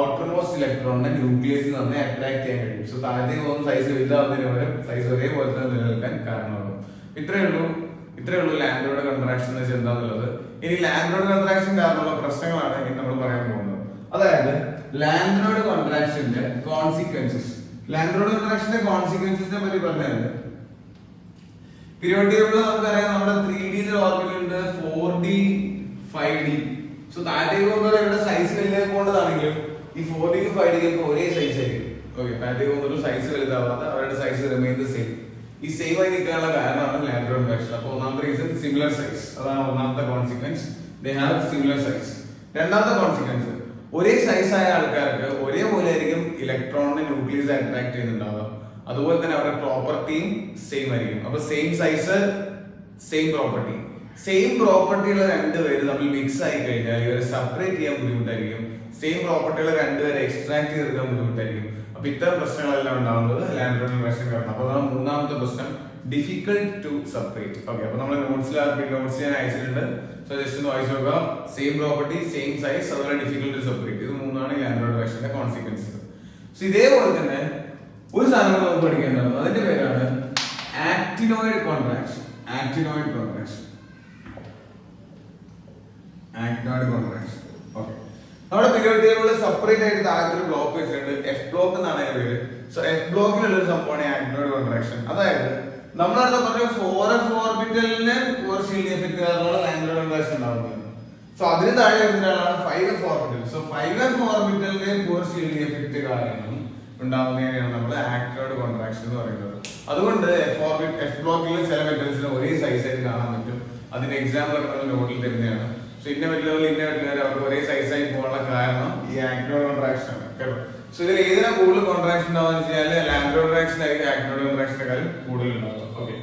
ഔട്ടർ മോസ്റ്റ് ഇലക്ട്രോണിനെ ന്യൂക്ലിയസിൽ നന്നായി അട്രാക്ട് ചെയ്യാൻ കഴിയും. സോ താഴത്തേക്ക് പോകുന്ന സൈസ് വലുതാവുന്നതിന് പകരം സൈസ് ഒരേപോലെ തന്നെ നിലനിൽക്കാൻ കാരണമാകും. ഇത്രയേ ഉള്ളൂ ലാന്തനോയിഡ് കോൺട്രാക്ഷൻ എന്ന് വെച്ചാൽ എന്താന്നുള്ളത്. ഇനി ലാന്തനോയിഡ് കോൺട്രാക്ഷൻ കാരണമുള്ള പ്രശ്നങ്ങളാണ് ഇനി നമ്മൾ പറയാൻ പോകുന്നത്. അതായത് ലാന്തനോയിഡ് കോൺട്രാക്ഷന്റെ കോൺസിക്വൻസസ്. ലാന്തനോയിഡ് കോൺട്രാക്ഷന്റെ കോൺസിക്വൻസസിനെ പറ്റി പറഞ്ഞാൽ പീരിയോഡിക് ടേബിളിൽ നമുക്കറിയാം നമ്മുടെ 3D ഓർബിറ്റൽ ഉണ്ട്, 4D 5D. സോ താഴത്തേക്ക് പോകുമ്പോൾ ഇവിടെ സൈസ് വലുതായി പോകേണ്ടതാണെങ്കിലും ഈ 4D ക്കും 5D ക്കും ഒരേ സൈസ് ആയിരിക്കും. ഓക്കെ, താഴത്തേക്ക് പോകുന്ന സൈസ് വലുതാവാതെ അവരുടെ സൈസ് റിമെയിൻ ദ സെയിം. ഈ സെയിം ആയി നിൽക്കാനുള്ള കാരണമാണ് ലാന്തനോയിഡ് കോൺട്രാക്ഷൻ. അപ്പോൾ ഒന്നാമത്തെ റീസൺ സിമിലർ സൈസ്, അതാണ് ഒന്നാമത്തെ consequence. They have similar size. രണ്ടാമത്തെ കോൺസിക്വൻസ് ഒരേ സൈസ് ആയ ആൾക്കാർക്ക് ഒരേപോലെ ആയിരിക്കും ഇലക്ട്രോണിനെ ന്യൂക്ലിയസ് അട്രാക്ട് ചെയ്യുന്നുണ്ടാവുക. അതുപോലെ തന്നെ അവരുടെ പ്രോപ്പർട്ടിയും സെയിം ആയിരിക്കും. അപ്പൊ same size same property. Same property ഉള്ള രണ്ടുപേര് തമ്മിൽ മിക്സ് ആയി കഴിഞ്ഞാൽ ഇവരെ സെപ്പറേറ്റ് ചെയ്യാൻ ബുദ്ധിമുട്ടായിരിക്കും. സെയിം പ്രോപ്പർട്ടി ഉള്ള രണ്ടുപേരെ എക്സ്ട്രാക്ട് ചെയ്തെടുക്കാൻ ബുദ്ധിമുട്ടായിരിക്കും. അപ്പൊ ഇത്തരം പ്രശ്നങ്ങളെല്ലാം ഉണ്ടാവുന്നത് ലാന്തനോയിഡ് കോൺട്രാക്ഷൻ കാരണം. അപ്പൊ അതാണ് മൂന്നാമത്തെ പ്രശ്നം, ഡിഫിക്കൽട്ട് ടു സെപ്പറേറ്റ്. ഓക്കെ, അപ്പൊ നമ്മൾ നോട്ട്സ് ഞാൻ അയച്ചിട്ടുണ്ട്. സോ ജസ്റ്റ് ഒന്ന് വായിച്ചു നോക്കാം. സെയിം പ്രോപ്പർട്ടി, സെയിം സൈസ്, അതുപോലെ ഡിഫിക്കൽട്ട് ടു സെപ്പറേറ്റ്. ഇത് മൂന്നാണ് ലാന്തനോയിഡ് കോൺട്രാക്ഷന്റെ കോൺസിക്വൻസസ്. സോ ഇതേപോലെ തന്നെ ഒരു സാധനം നമുക്ക് പഠിക്കേണ്ടത്, അതിന്റെ പേരാണ് actinoid contraction. Actinoid contraction. Okay, നമ്മുടെ പീരിയോഡിക് ടേബിളിൽ സെപ്പറേറ്റ് ആയിട്ട് താഴത്തെ ഒരു ബ്ലോക്ക് വെച്ചിട്ടുണ്ട്, എഫ് ബ്ലോക്ക് എന്നാണ് അതിന്റെ പേര്. സോ എഫ് ബ്ലോക്കിലുള്ള ഒരു സംഭവമാണ് ആക്ടിനോയിഡ് കോൺട്രാക്ഷൻ. അതായത് നമ്മളവിടെ പറഞ്ഞ 4f ഓർബിറ്റലിന് പുവർ ഷീൽഡിംഗ് എഫക്ട് കാരണമുള്ള ലാന്തനോയിഡ് കോൺട്രാക്ഷൻ ഉണ്ടാവുന്നത്. സോ അതിന് താഴെ വരുന്നതാണ് 5f ഓർബിറ്റൽ. സോ 5f ഓർബിറ്റലിന്റെ പുവർ ഷീൽഡിംഗ് എഫക്ട് കാരണം ഉണ്ടാവുന്നതിനെയാണ് നമ്മൾ ആക്ടിനോയിഡ് കോൺട്രാക്ഷൻ എന്ന് പറയുന്നത്. അതുകൊണ്ട് എഫ് ബ്ലോക്കിൽ ചില മെറ്റൽസിന് ഒരേ സൈസ് ആയിട്ട് കാണാൻ പറ്റും. അതിന്റെ എക്സാമ്പിൾ ഒക്കെ നമ്മൾ നോട്ടിൽ തരുന്നതാണ്. സോ ഇന്ന മെറ്റലുകൾ അവർക്ക് ഒരേ സൈസ് ആയി പോകാനുള്ള കാരണം ഈ ആക്ടിനോയിഡ് കോൺട്രാക്ഷൻ ആണ് കേട്ടോ. സോ ഇതിൽ ഏതിനാ കൂടുതൽ കോൺട്രാക്ഷൻ ഉണ്ടാവുക വെച്ചാൽ ലാന്തനോയിഡ് കോൺട്രാക്ഷൻ ആയിരിക്കും ആക്ടിനോയിഡ് കോൺട്രാക്ഷനെക്കാളും കൂടുതൽ ഉണ്ടാവുക. ഓക്കെ,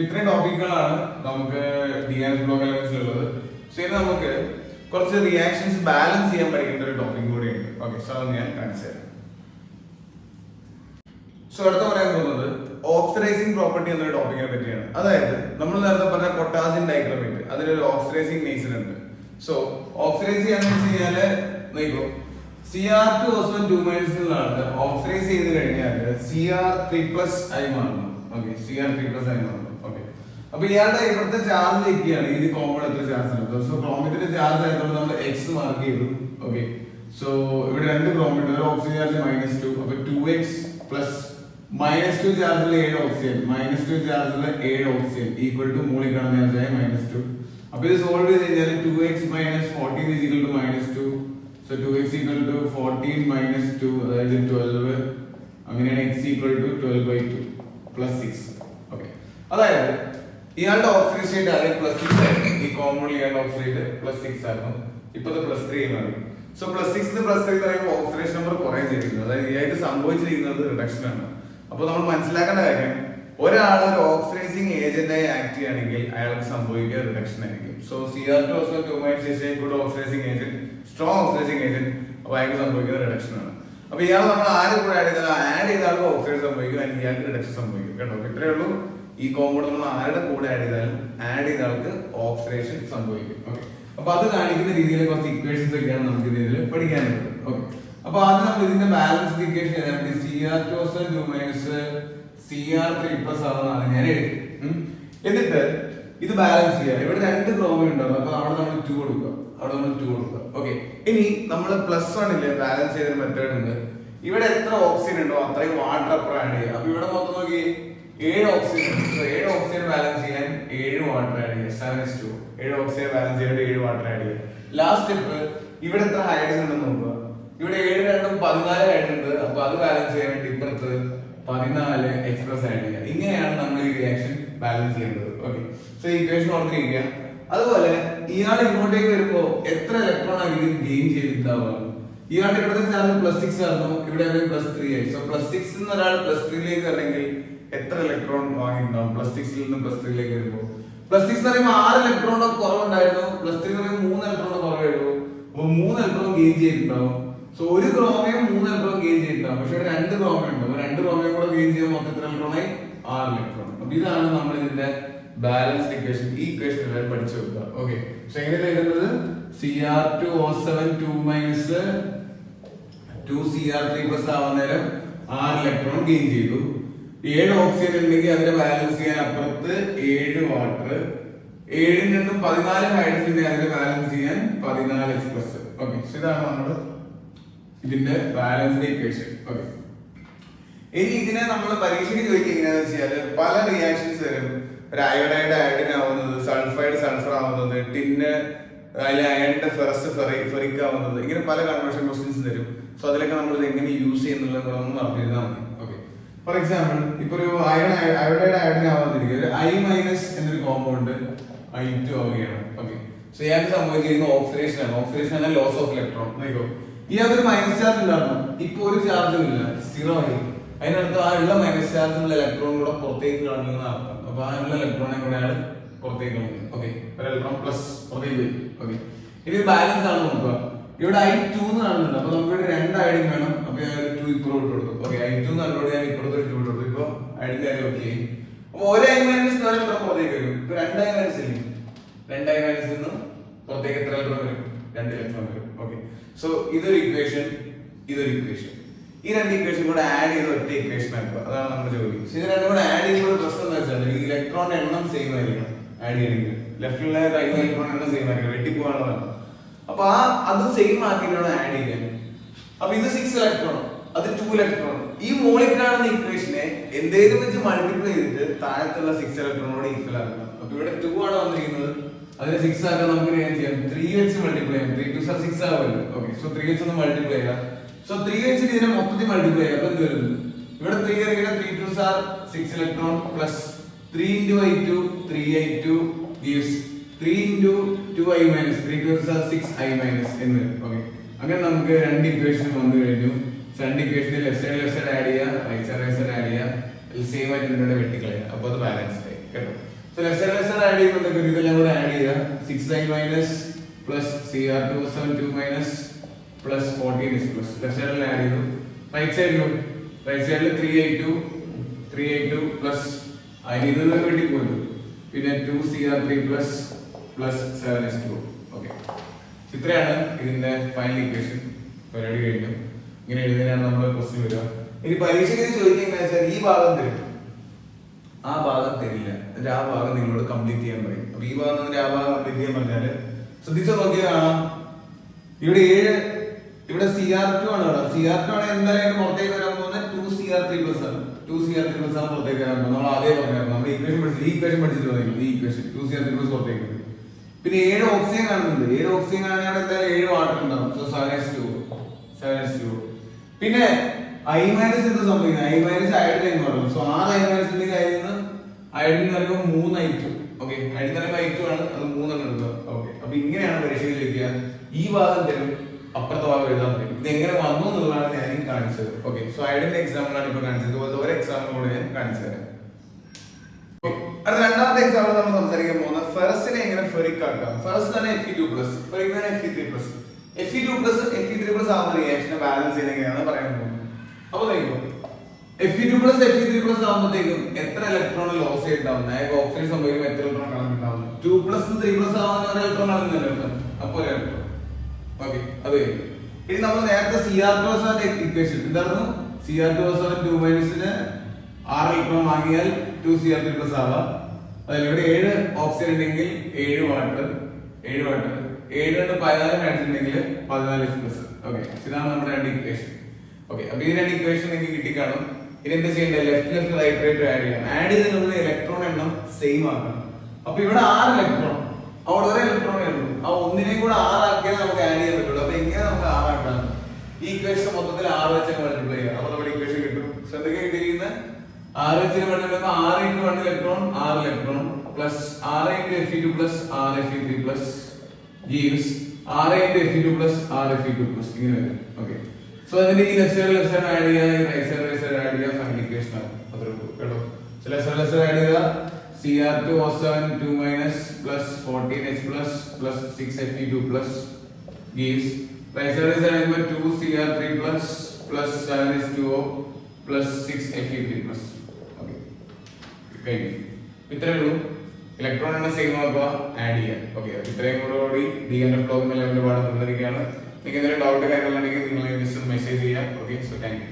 ഇത്രയും ടോപ്പിക്കുകളാണ് നമുക്ക് DNF ബ്ലോക്ക് എലമെന്റ്സിലുള്ളത്. സോ ഇത് നമുക്ക് കുറച്ച് റിയാക്ഷൻസ് ബാലൻസ് ചെയ്യാൻ പഠിക്കേണ്ട ഒരു ടോപ്പിക് കൂടിയുണ്ട്. ഓക്കെ, സോ അത് ഞാൻ കാണിച്ചു തരാം. സോ അടുത്ത പറയാൻ പോകുന്നത് ഓക്സിഡൈസിംഗ് പ്രോപ്പർട്ടി എന്നൊരു ടോപ്പിക്കിനെ പറ്റിയാണ്. അതായത് നമ്മൾ നേരത്തെ പറഞ്ഞ പൊട്ടാസ്യം ഡൈക്രോമേറ്റ്, അതിലൊരു ഓക്സിഡൈസിംഗ് നേച്ചർ ഉണ്ട്. സോ ഓക്സിഡൈസ് ചെയ്യാന്ന് വെച്ച് കഴിഞ്ഞാല് നോക്കൂ, Cr2O7 2 ഓക്സിഡൈസ് ചെയ്ത് കഴിഞ്ഞാൽ Cr3+ ആയി മാറുന്നു. ഓക്കെ, Cr3+ ആയി മാറുന്നു. ഓക്കെ, അപ്പൊ ഇയാളുടെ ഇവിടുത്തെ ചാർജ് ചെക്കിയാണ് ഈ കോമ്പൗണ്ട് എത്ര ചാർജ് ഉണ്ട്. സോ ക്രോമത്തിന്റെ ചാർജ് ആയതുകൊണ്ട് നമ്മൾ എക്സ് മാർക്ക് ചെയ്തു. ഓക്കെ, സോ ഇവിടെ രണ്ട് ക്രോമറ്റ്, ഒരു ഓക്സിജൻ ചാർജ് -2, അപ്പൊ 2x പ്ലസ് -2 ചാർജിൽ 7 ഓക്സിജൻ, -2 ചാർജിൽ 7 ഓക്സിജൻ ഈക്വൽ ടു മോളിൽ കാണുന്ന ചാർജായ -2. അപ്പൊ ഇത് സോൾവ് ചെയ്ത് കഴിഞ്ഞാൽ 2x - 14 is equal to -2. So 2x equal to 14 minus 2, അതായത് 12. അങ്ങനെയാണ് x equal to 12/2 plus 6. Okay, അതായത് ഇയാളുടെ ഓക്സിഡേഷൻ സ്റ്റേറ്റ് ആദ്യം +6 ആയിരുന്നു. ഈ കോമ്പൗണ്ട് ഇയാളുടെ ഓക്സിഡേറ്റ് +6 ആയിരുന്നു. ഇപ്പോൾ അത് +3 ആണ്. സോ +6 +3 എന്ന് പറയുമ്പോൾ ഓക്സിഡേഷൻ നമ്പർ കുറേ ചെയ്തിരിക്കുന്നത്, അതായത് ഇയാൾക്ക് സംഭവിച്ചിരിക്കുന്നത് റിഡക്ഷൻ ആണ്. അപ്പോൾ നമ്മൾ മനസ്സിലാക്കേണ്ട കാര്യം, ഒരാൾ ഒരു ഓക്സിഡൈസിങ് ഏജന്റായി ആക്ട് ചെയ്യുകയാണെങ്കിൽ അയാൾക്ക് സംഭവിക്കുക റിഡക്ഷൻ ആയിരിക്കും. So Cr2O7 2 oxidising agent, strong oxidising agent, അപ്പോൾ അയാൾക്ക് സംഭവിക്കുന്ന റിഡക്ഷൻ ആണ്. അപ്പൊ ഇയാൾ നമ്മൾ ആര് കൂടെ ആഡ് ചെയ്ത ആൾക്ക് ഓക്സിഡേഷൻ സംഭവിക്കും, അല്ലെങ്കിൽ ഇയാൾക്ക് റിഡക്ഷൻ സംഭവിക്കും. കേട്ടോ, ഇത്രയേ ഉള്ളൂ. ഈ കോമ്പൗണ്ട് നമ്മൾ ആരുടെ കൂടെ ആഡ് ചെയ്ത ആൾക്ക് ഓക്സിഡേഷൻ സംഭവിക്കും. ഓക്കെ, അപ്പൊ അത് കാണിക്കുന്ന രീതിയിലെ കുറച്ച് ഇക്വേഷൻസ് ഒക്കെയാണ് നമുക്ക് ഇതിൽ പഠിക്കാനുള്ളത്. ഓക്കെ, അപ്പൊ ആദ്യം നമ്മൾ ഇതിന്റെ ബാലൻസ് ഇക്വേഷൻ Cr2O7 2 Cr3+ ആണെന്നാണ് ഞാൻ എഴുതി. എന്നിട്ട് ഇത് ബാലൻസ് ചെയ്യാം. ഇവിടെ രണ്ട് ക്രോമം ഉണ്ടാവും, അപ്പൊ അവിടെ നമ്മൾ 2 കൊടുക്കുക. ഓക്കെ, ഇനി നമ്മൾ +1 ബാലൻസ് ചെയ്ത മെത്തേഡ് ഉണ്ട്. ഇവിടെ എത്ര ഓക്സിജൻ ഉണ്ടോ അത്രയും വാട്ടർ അപ്പുറം ആഡ് ചെയ്യുക. അപ്പൊ ഇവിടെ മൊത്തം നോക്കി 7 ഓക്സിജൻ ഉണ്ട്. സോ 7 ഓക്സിജൻ ബാലൻസ് ചെയ്യാൻ 7 വാട്ടർ ആഡ് ചെയ്യുക. 7:2. 7 ഓക്സിജൻ ബാലൻസ് ചെയ്യാൻ 7 വാട്ടർ ആഡ് ചെയ്യുക. ലാസ്റ്റ് സ്റ്റെപ്പ്, ഇവിടെ എത്ര ഹൈഡ്രജൻ ഉണ്ടെന്ന് നോക്കുക. ഇവിടെ 7 2 14 ഹൈഡ്രജൻ ഉണ്ട്. അപ്പൊ അത് ബാലൻസ് ചെയ്യാൻ വേണ്ടി ഇപ്പുറത്ത് 14 എക്സ്പ്രസ് ആഡ് ചെയ്യുക. ഇങ്ങനെയാണ് നമ്മൾ ഈ റിയാക്ഷൻ ബാലൻസ് ചെയ്യേണ്ടത്. ഓക്കെ, സോ ഈ ഇക്വേഷൻ ഓർത്തിരിക്കുക. അതുപോലെ ഇയാൾ ഇങ്ങോട്ടേക്ക് വരുമ്പോ എത്ര ഇലക്ട്രോൺ ആയിരിക്കും ഗെയിൻ ചെയ്തിട്ടുണ്ടാവുക. ഇയാളുടെ ഇവിടുത്തെ ചാർജ് +6 ആയിരുന്നു, ഇവിടെ +3 ആയി. സോ +6 നിന്ന് ഒരാൾ +3ലേക്ക് വരണമെങ്കിൽ എത്ര ഇലക്ട്രോൺ വാങ്ങിയിട്ടുണ്ടാവും? +6 നിന്ന് +3ലേക്ക് വരുമ്പോൾ +6 എന്ന് പറയുമ്പോൾ 6 ഇലക്ട്രോൺ കുറവുണ്ടായിരുന്നു, +3 എന്ന് പറയുമ്പോൾ 3 ഇലക്ട്രോൺ കുറവായിരുന്നു. അപ്പൊ 3 ഇലക്ട്രോൺ ഗെയിൻ ചെയ്തിട്ടുണ്ടാവും. സോ ഒരു ക്രോമയും 3 ഇലക്ട്രോൺ ഗെയിൻ ചെയ്തിട്ടുണ്ടാവും. പക്ഷെ ഇവിടെ 2 ക്രോമയും ഉണ്ട്. അപ്പൊ 2 ക്രോമയും കൂടെ ഗെയിൻ ചെയ്യുമ്പോൾ മൊത്തം എത്ര ഇലക്ട്രോണായി? 6 ഇലക്ട്രോൺ. അപ്പൊ ഇതാണ് നമ്മൾ ഇതിന്റെ ബാലൻസ്ഡ് ഇക്വേഷൻ. ഈ ഇക്വേഷൻ എല്ലാവരും പഠിച്ചു വെക്കുക. ഓക്കെ, പക്ഷെ എങ്ങനെ എഴുതുന്നത്? Cr2O7 2 Cr3+ ആവുന്നേരം 6 ഇലക്ട്രോൺ ഗെയിൻ ചെയ്തു. 7 ഓക്സിജൻ ഉണ്ടെങ്കിൽ അതിനെ ബാലൻസ് ചെയ്യാൻ അപ്പുറത്ത് 7 വാട്ടർ, 7 നിന്നും 14 ഹൈഡ്രജൻ അതിനെ ബാലൻസ് ചെയ്യാൻ 14 എക്സ്പ്രസ്. ഓക്കെ, ഇതാണ് നമ്മൾ ഇതിന്റെ ബാലൻസ്ഡ് ഇക്വേഷൻ. ഓക്കെ, ഇനി ഇതിനെ നമ്മൾ പരീക്ഷയ്ക്ക് ചോദിക്കുക എങ്ങനെയാണെന്ന് വെച്ചാൽ പല റിയാക്ഷൻസ് വരും. ഒരു അയോഡൈഡ് അയഡിൻ ആവുന്നത്, സൾഫൈഡ് സൾഫർ ആവുന്നത്, ടിന്ന് അതിലെ അയണിന്റെ ഫെറിക് ആവുന്നത്, ഇങ്ങനെ പല കൺവേർഷൻ ക്വസ്റ്റ്യൻസ് തരും. സോ അതിലൊക്കെ നമ്മൾ ഇത് എങ്ങനെ യൂസ് ചെയ്യുന്നുള്ളത് കൂടെ ഒന്ന് അറിഞ്ഞിരുന്നാൽ മതി. ഓക്കെ, ഫോർ എക്സാമ്പിൾ ഇപ്പൊ ഒരു അയോഡൈഡ് അയഡിൻ ആവാതിരിക്കുക, ഒരു I- എന്നൊരു കോമ്പൗണ്ട് I2 ആവുകയാണ്. ഓക്കെ, സോ ഇയാൾക്ക് സംഭവിച്ചിരിക്കുന്ന ഓക്സിഡേഷൻ ആണ്. ഓക്സിഡേഷൻ ആണ് ലോസ് ഓഫ് ഇലക്ട്രോൺ. നോക്കോ, ഇയാൾക്കൊരു മൈനസ് ചാർജ് ഉണ്ടായിരുന്നു, ഇപ്പൊ ഒരു ചാർജും ഇല്ല, 0 ആയി. അതിനടുത്ത് ആ ഉള്ള മൈനസ് ചാർജുള്ള ഇലക്ട്രോൺ കൂടെ പുറത്തേക്ക് കളഞ്ഞു അർത്ഥം. അപ്പൊ ആ ഉള്ള ഇലക്ട്രോണെ കൂടെ അയാൾ പുറത്തേക്ക് കളഞ്ഞു. ഓക്കെ, ഒരു ഇലക്ട്രോൺ പ്ലസ് പുറത്തേക്ക് പോയി. ഓക്കെ, ഇനി ബാലൻസ് ആണ് നോക്കുക. ഇവിടെ I2 എന്ന് കാണുന്നുണ്ട്. അപ്പൊ നമുക്ക് ഇവിടെ 2 ഐഡിൻ വേണം. അപ്പൊ ഞാൻ 2 ഇപ്പുറം ഇട്ട് കൊടുക്കും. ഓക്കെ, I2 നല്ലോട് ഞാൻ ഇപ്പുറത്ത് 2 ഇട്ട് കൊടുക്കും. ഇപ്പൊ ഐഡിൻ കാര്യം ഓക്കെ. അപ്പൊ ഒരു I- പുറത്തേക്ക് വരും. ഇപ്പൊ 2 I- ഇല്ലേ, 2 I- നിന്ന് പുറത്തേക്ക് എത്ര ഇലക്ട്രോൺ വരും? 2 ഇലക്ട്രോൺ വരും. ഓക്കെ, സോ ഇതൊരു ഇക്വേഷൻ, ഇതൊരു ഇക്വേഷൻ. ഈ രണ്ട് ഇക്വേഷൻ കൂടെ ആഡ് ചെയ്ത് ഒറ്റ ഇക്വേഷൻ ആക്കുക. അതാണ് നമ്മുടെ ജോലി. ഇത് രണ്ടും കൂടെ ആഡ് ചെയ്യുമ്പോൾ പ്രശ്നം എന്താ വെച്ചാൽ ഈ ഇലക്ട്രോൺ എണ്ണം സെയിം ആയിരിക്കണം. ആഡ് ചെയ്യണമെങ്കിൽ ലെഫ്റ്റിലെ റൈറ്റ് ഇലക്ട്രോൺ എണ്ണം സെയിം ആയിരിക്കണം, വെട്ടിപ്പോകാനുള്ളതാണ്. അപ്പൊ അത് സെയിം ആക്കിയിട്ടാണ് ആഡ് ചെയ്യുന്നത്. അപ്പൊ ഇത് 6 ഇലക്ട്രോൺ, അത് 2 ഇലക്ട്രോൺ. ഈ മോളിൽ കാണുന്ന ഇക്വേഷനെ എന്തേലും വെച്ച് മൾട്ടിപ്ലൈ ചെയ്തിട്ട് താഴത്തുള്ള 6 ഇലക്ട്രോണോട് ഈക്വൽ ആക്കണം. അപ്പൊ ഇവിടെ 2 ആണ് വന്നിരിക്കുന്നത്, അതിനെ 6 ആക്കാൻ നമുക്ക് ചെയ്യാം 3 വെച്ച് മൾട്ടിപ്ലൈ ചെയ്യാം. 3 2 6 ആവുമല്ലോ. ഓക്കെ, സോ 3 വെച്ച് ഒന്ന് മൾട്ടിപ്ലൈ ചെയ്യാം. സോ 3 വെച്ച് ഇതിനെ മൊത്തത്തിൽ മൾട്ടിപ്ലൈ ചെയ്യാം. അപ്പൊ എന്ത് വരുന്നത്? ഇവിടെ 3 ആയിരിക്കും, 3 2s are 6 electron plus 3 into I2 3I2 gives 3 into 2I minus 3 2s are 6I minus എന്ന് വരും. ഓക്കെ, അങ്ങനെ നമുക്ക് രണ്ട് ഇക്വേഷൻ വന്നു കഴിഞ്ഞു. രണ്ട് ഇക്വേഷനിൽ ലെഫ്റ്റ് സൈഡ് ആഡ് ചെയ്യുക, റൈറ്റ് സൈഡ് ആഡ് ചെയ്യുക, സെയിം ആയിട്ട് ഇതിന്റെ വെട്ടിക്കളയുക. അപ്പൊ അത് ബാലൻസ് ആയി. കേട്ടോ, സോ ലെഫ്റ്റ് സൈഡ് ആഡ് ചെയ്യുമ്പോൾ ഇതെല്ലാം കൂടെ ആഡ് ചെയ്യുക. 6I minus plus Cr2O7 2 minus plus 14 is plus. Left സൈഡിൽ ആഡ് ചെയ്തു. റൈറ്റ് സൈഡിൽ 3I2 പ്ലസ് അതിന് ഇത് വെട്ടിപ്പോയി. പിന്നെ 2 Cr3 പ്ലസ് 7s2. ഓക്കെ, ഇത്രയാണ് ഇതിന്റെ ഫൈനൽ ഇക്വേഷൻ. പരിപാടി കഴിഞ്ഞു. ഇങ്ങനെ എഴുതുന്നതിനാണ് നമ്മൾ ക്വസ്റ്റ്യൻ വരിക. ഇനി പരീക്ഷയ്ക്ക് ചോദിക്കുന്നത് വെച്ചാൽ ഈ ഭാഗം തരും, ആ ഭാഗം തരില്ല, എന്നിട്ട് ആ ഭാഗം നിങ്ങളോട് കംപ്ലീറ്റ് ചെയ്യാൻ പറയും. അപ്പൊ ഈ ഭാഗം തന്നെ ആ ഭാഗം കംപ്ലീറ്റ് ചെയ്യാൻ പറഞ്ഞാല് ശ്രദ്ധിച്ചു നോക്കിയാൽ കാണാം, ഇവിടെ 7, ഇവിടെ CR2 ആണ്. CR2 ആണ് എന്തായാലും പുറത്തേക്ക് വരാൻ പോകുന്നത് 2CR3+ ആണ്. 2CR3+ ആണ് പുറത്തേക്ക് വരാൻ പോകുന്നത്. നമ്മൾ ആദ്യം പറഞ്ഞായിരുന്നു, നമ്മൾ ഇക്വേഷൻ പഠിച്ചിട്ട് വന്നില്ല. ഈ ഇക്വേഷൻ 2CR3+ പുറത്തേക്ക് വരും. പിന്നെ 7 ഓക്സിജൻ കാണുന്നുണ്ട്. 7 ഓക്സിജൻ കാണുകയാണെങ്കിൽ എന്തായാലും 7 വാട്ടർ ഉണ്ടാവും. So 7s2. പിന്നെ I- എന്ത് സംഭവിക്കുന്നത്? I- അയഡിൻ മാറും. സോ 6 I- ഉണ്ടെങ്കിൽ അതിൽ നിന്ന് അയഡിൻ എന്ന് പറയുമ്പോൾ 3 I2. ഓക്കെ, അയഡിൻ എന്ന് പറയുമ്പോൾ I2 ആണ്, അത് 3 എണ്ണം എടുക്കുക. ഓക്കെ, അപ്പൊ ഇങ്ങനെയാണ് പരീക്ഷയിൽ ചോദിക്കുക. ഈ ഭാഗം തരും, അപ്പുറത്തെ ഭാഗം എഴുതാൻ പറ്റും. ഇത് എങ്ങനെ വന്നു എന്നുള്ളതാണ് ഞാൻ കാണിച്ചത്. ഓക്കെ, സോ അയഡിന്റെ എക്സാമ്പിളാണ് ഇപ്പൊ കാണിച്ചത്. അതുപോലെ ഒരു എക്സാമ്പിൾ കൂടെ ഞാൻ കാണിച്ചു തരാം. അടുത്ത രണ്ടാമത്തെ എക്സാമ്പിൾ നമ്മൾ സംസാരിക്കാൻ പോകുന്നത് ഫെറസിനെ എങ്ങനെ ഫെറിക് ആക്കാം. ഫെറസ് തന്നെ Fe2+, ഫെറിക് തന്നെ Fe3+. Fe2+, Fe3+ ആവുന്ന റിയാക്ഷനെ ബാലൻസ് ചെയ്യുന്ന എങ്ങനെയാണ് പറയാൻ പോകുന്നത്. അപ്പൊ Fe2+, Fe3+ ആവുമ്പോഴത്തേക്കും എത്ര ഇലക്ട്രോൺ ലോസ് ചെയ്തിട്ടാവുന്നത്? ഓക്സിജൻ സംഭവിക്കുമ്പോൾ എത്ര ഇലക്ട്രോൺ കളഞ്ഞിട്ടാവുന്നത്? 2+, 3+ ആവുന്ന ഒരു ഇലക്ട്രോൺ കളഞ്ഞില്ല. അപ്പൊ ഒരു ഇലക്ട്രോൺ. ഓക്കെ, അത് ഇനി നമ്മൾ നേരത്തെ CR2 ഇക്വേഷൻ എന്തായിരുന്നു? CR2 2- 6 ഇലക്ട്രോൺ വാങ്ങിയാൽ 2CR3+ ആവാം. അതിൽ ഇവിടെ 7 ഓക്സിജൻ ഉണ്ടെങ്കിൽ 7 വാട്ടർ, 7 കൊണ്ട് 14 ഹൈഡ്രജൻ ഉണ്ടെങ്കിൽ 14S+. ഓക്കെ, ഇതാണ് നമ്മുടെ രണ്ട് ഇക്വേഷൻ. ഓക്കെ, അപ്പൊ ഈ രണ്ട് ഇക്വേഷൻ നിങ്ങൾക്ക് കിട്ടിക്കാണും. ഇനി എന്താ ചെയ്യേണ്ടത്? ലെഫ്റ്റ് റൈറ്റ് ആഡ് ചെയ്യണം. ആഡ് ചെയ്തതിനുള്ള ഇലക്ട്രോൺ എണ്ണം സെയിം ആക്കണം. അപ്പൊ ഇവിടെ 6 ഇലക്ട്രോൺ, അവിടെ ഒരു ഇലക്ട്രോണേ ഉള്ളൂ. ആ ഒന്നിനെയും കൂടെ 6 ആക്കിയാൽ നമുക്ക് ആഡ് ചെയ്യാൻ പറ്റുള്ളൂ. അപ്പൊ എങ്ങനെ നമുക്ക് 6 ആക്കാം? ഈ ഇക്വേഷൻ മൊത്തത്തിൽ 6 വെച്ച് മൾട്ടിപ്ലൈ ചെയ്യാം. അപ്പൊ നമ്മുടെ ഇക്വേഷൻ കിട്ടും. എന്തൊക്കെ കിട്ടിയിരിക്കുന്നത്? 6 വെച്ച് മൾട്ടിപ്ലൈ ചെയ്യുമ്പോൾ 6 × 1 electron 6 electron plus 6 × Fe2+, 6 Fe3+ gives 6 × Fe2+, 6 Fe2+. ഇങ്ങനെ വരും. ഓക്കെ, സോ അതിന്റെ ഈ ലെഫ്റ്റ് സൈഡ് ആഡ് ചെയ്യുക, റൈറ്റ് സൈഡ് ആഡ് ചെയ്യുക, ഫൈനൽ ഇക്വേഷൻ ആണ്. അത്രേ ഉള്ളൂ കേട്ടോ. ലെഫ്റ്റ് സൈഡ് ആഡ് ചെയ്യുക, CR2O7 2- plus 14H+ plus 6Fe2+ gives right side is 2CR3+ plus 7H2O plus 6Fe3+. Okay, കഴിഞ്ഞു. ഇത്രയേ ഉള്ളൂ. ഇലക്ട്രോൺ എണ്ണം സെയിം ആക്കുക, ആഡ് ചെയ്യുക. ഓക്കെ, ഇത്രയും കൂടി DNF ബ്ലോഗ് എന്ന ലെവലിൽ പാഠം നിർവഹിക്കുകയാണ്. നിങ്ങൾക്ക് എന്തെങ്കിലും ഡൗട്ട് കാര്യങ്ങളുണ്ടെങ്കിൽ നിങ്ങൾ മെസ്സേജ് ചെയ്യാം. Okay, so thank you.